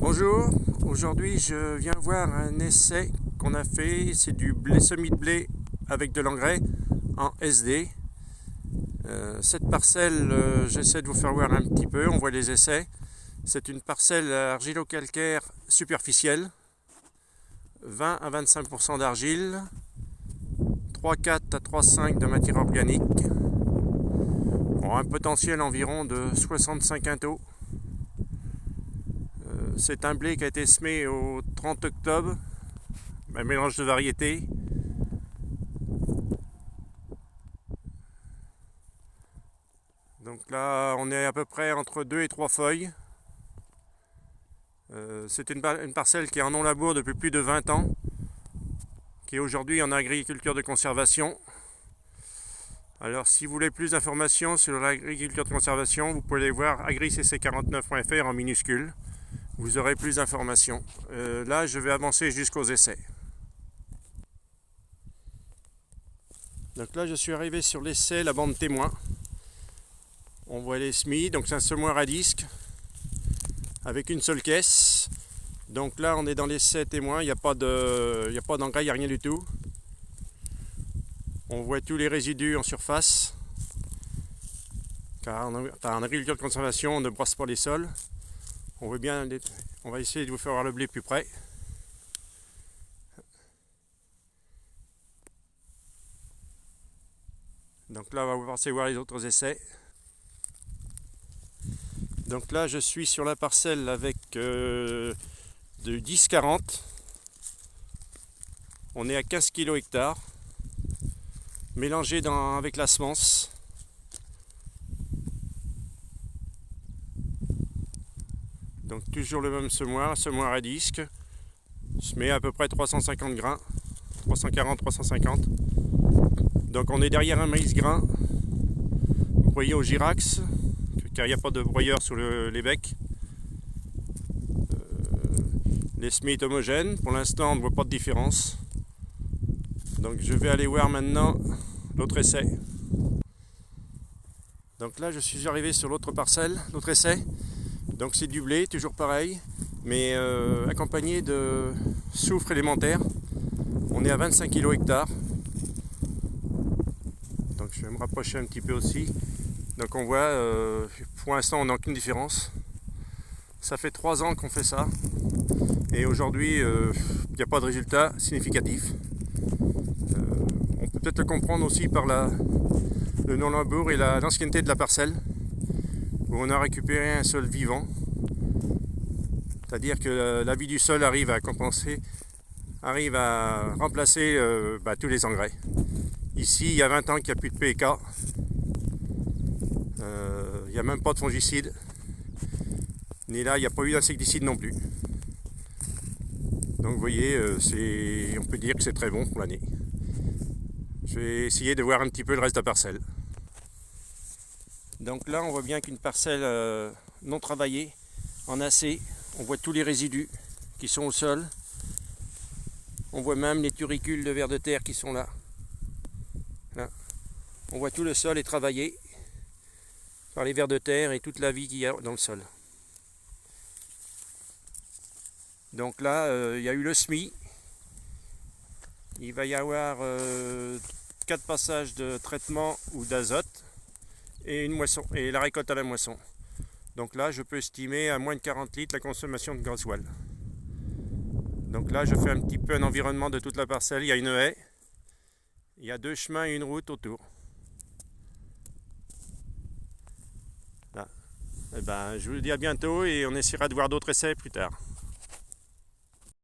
Bonjour, aujourd'hui je viens voir un essai qu'on a fait, c'est du blé, semis de blé avec de l'engrais en SD. Cette parcelle, j'essaie de vous faire voir un petit peu, on voit les essais. C'est une parcelle argilo-calcaire superficielle, 20 à 25% d'argile, 3,4 à 3,5 de matière organique, un potentiel environ de 65 quintaux. C'est un blé qui a été semé au 30 octobre, un mélange de variétés. Donc là, on est à peu près entre 2 et 3 feuilles. C'est une parcelle qui est en non-labour depuis plus de 20 ans, qui est aujourd'hui en agriculture de conservation. Alors si vous voulez plus d'informations sur l'agriculture de conservation, vous pouvez aller voir agricc49.fr en minuscule. Vous aurez plus d'informations. Là, je vais avancer jusqu'aux essais. Donc là, je suis arrivé sur l'essai, la bande témoin. On voit les semis, donc c'est un semoir à disque avec une seule caisse. Donc là, on est dans l'essai témoin, il n'y a pas d'engrais, il n'y a rien du tout. On voit tous les résidus en surface. Car en agriculture de conservation, on ne brosse pas les sols. On va essayer de vous faire voir le blé plus près. Donc là, on va passer voir les autres essais. Donc là, je suis sur la parcelle avec de 10-40. On est à 15 kg hectare, mélangé avec la semence. Donc toujours le même semoir à disque, semé à peu près 350 grains, 340-350. Donc on est derrière un maïs grain, broyé au Girax, car il n'y a pas de broyeur sur les becs. Les semis est homogène, pour l'instant on ne voit pas de différence. Donc je vais aller voir maintenant l'autre essai. Donc là je suis arrivé sur l'autre parcelle, l'autre essai. Donc c'est du blé, toujours pareil, mais accompagné de soufre élémentaire. On est à 25 kg hectare. Donc je vais me rapprocher un petit peu aussi. Donc on voit, pour l'instant on n'a aucune différence. Ça fait 3 ans qu'on fait ça. Et aujourd'hui, il n'y a pas de résultat significatif. On peut peut-être le comprendre aussi par le non-labour et l'ancienneté de la parcelle, où on a récupéré un sol vivant. C'est-à-dire que la vie du sol arrive à remplacer tous les engrais. Ici, il y a 20 ans qu'il n'y a plus de PK. Il n'y a même pas de fongicide. Ni là, il n'y a pas eu d'insecticide non plus. Donc vous voyez, on peut dire que c'est très bon pour l'année. Je vais essayer de voir un petit peu le reste de la parcelle. Donc là, on voit bien qu'une parcelle non travaillée, en AC. On voit tous les résidus qui sont au sol. On voit même les turicules de vers de terre qui sont là. Là. On voit tout le sol est travaillé par les vers de terre et toute la vie qu'il y a dans le sol. Donc là, il y a eu le semis. Il va y avoir 4 passages de traitement ou d'azote et une moisson, et la récolte à la moisson. Donc là, je peux estimer à moins de 40 litres la consommation de gasoil. Donc là, je fais un petit peu un environnement de toute la parcelle. Il y a une haie, il y a 2 chemins et une route autour. Là. Je vous dis à bientôt et on essaiera de voir d'autres essais plus tard.